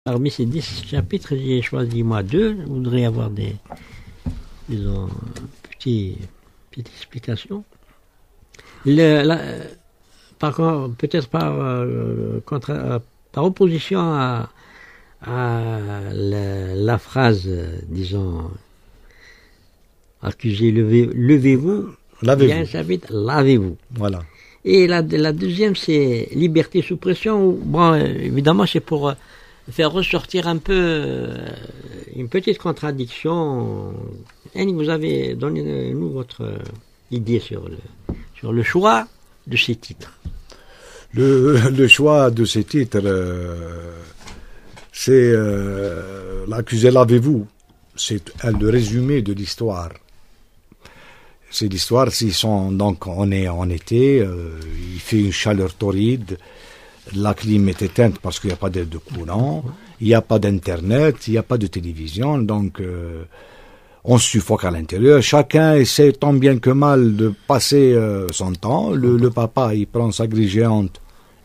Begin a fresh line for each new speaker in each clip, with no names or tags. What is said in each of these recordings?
Parmi ces 10 chapitres, j'ai choisi moi 2. Je voudrais avoir disons, petite explication. Peut-être par opposition à la phrase, disons, accusé, levez-vous.
Lavez-vous.
Il y a un chapitre, lavez-vous.
Voilà.
Et la deuxième, c'est liberté sous pression. Bon, évidemment, c'est pour faire ressortir un peu une petite contradiction. Annie, vous avez donné nous votre idée sur le choix de ces titres.
Le choix de ces titres, c'est l'accusé lavez-vous. C'est le résumé de l'histoire. C'est l'histoire, donc on est en été, il fait une chaleur torride, la clim est éteinte parce qu'il n'y a pas de courant, il n'y a pas d'internet, il n'y a pas de télévision, donc on se suffoque à l'intérieur. Chacun essaie tant bien que mal de passer son temps. Le papa, il prend sa grille géante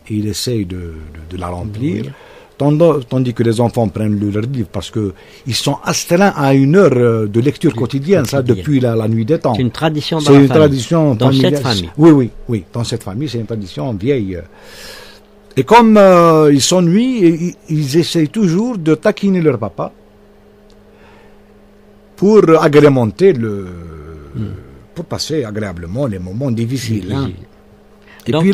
et il essaye de la remplir. Tandis que les enfants prennent leur livre parce que ils sont astreints à une heure de lecture quotidienne, ça depuis la nuit des temps.
C'est une tradition
dans la famille. Dans
cette famille.
Oui, dans cette famille, c'est une tradition vieille. Et comme ils s'ennuient, ils essayent toujours de taquiner leur papa pour agrémenter pour passer agréablement les moments difficiles. Hein. Et donc, puis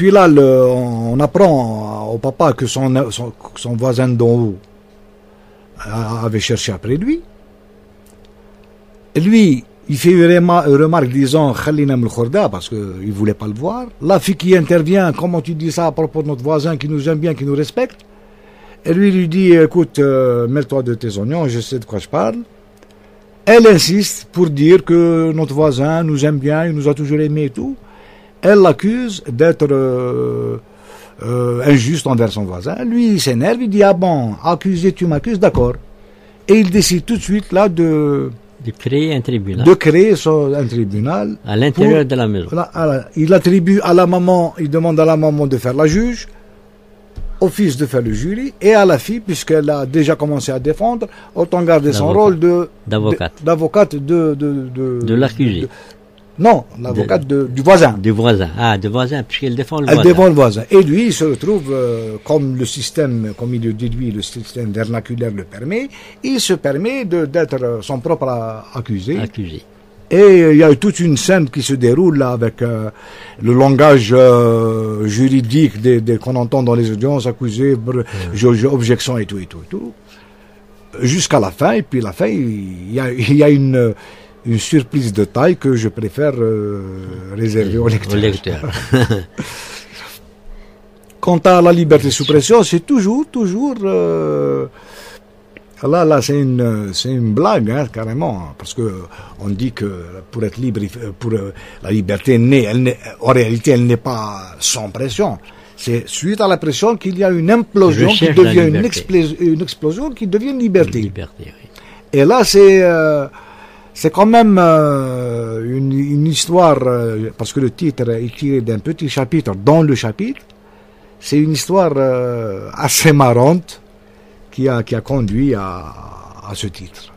là, on apprend au papa que son voisin d'en haut avait cherché après lui. Et lui, il fait une remarque disant Khalina Ml-Khorda parce qu'il ne voulait pas le voir. La fille qui intervient, comment tu dis ça à propos de notre voisin qui nous aime bien, qui nous respecte? Et lui dit écoute, mêle-toi de tes oignons, je sais de quoi je parle. Elle insiste pour dire que notre voisin nous aime bien, il nous a toujours aimé et tout. Elle l'accuse d'être injuste envers son voisin. Lui, il s'énerve, il dit ah bon, accusé, tu m'accuses, d'accord. Et il décide tout de suite là de
créer un tribunal.
Un tribunal
à l'intérieur de la maison.
Il attribue à la maman, il demande à la maman de faire la juge, au fils de faire le jury, et à la fille, puisqu'elle a déjà commencé à défendre, autant garder son rôle d'avocate
de l'accusé.
Non, l'avocate du voisin.
Du voisin, puisqu'elle défend le voisin.
Elle défend le voisin. Et lui, il se retrouve, comme le système, comme il le déduit, le système vernaculaire le permet, il se permet d'être son propre accusé. Et il y a toute une scène qui se déroule là avec le langage juridique qu'on entend dans les audiences, accusé, objection et tout. Jusqu'à la fin, et puis la fin, il y a une surprise de taille que je préfère réserver au lecteur. Quant à la liberté sous pression, c'est toujours là c'est une blague, hein, carrément, parce que on dit que pour être libre, la liberté en réalité elle n'est pas sans pression. C'est suite à la pression qu'il y a une implosion qui devient une explosion qui devient une liberté. Oui. Et là c'est quand même une histoire, parce que le titre est tiré d'un petit chapitre dans le chapitre. C'est une histoire assez marrante qui a conduit à ce titre.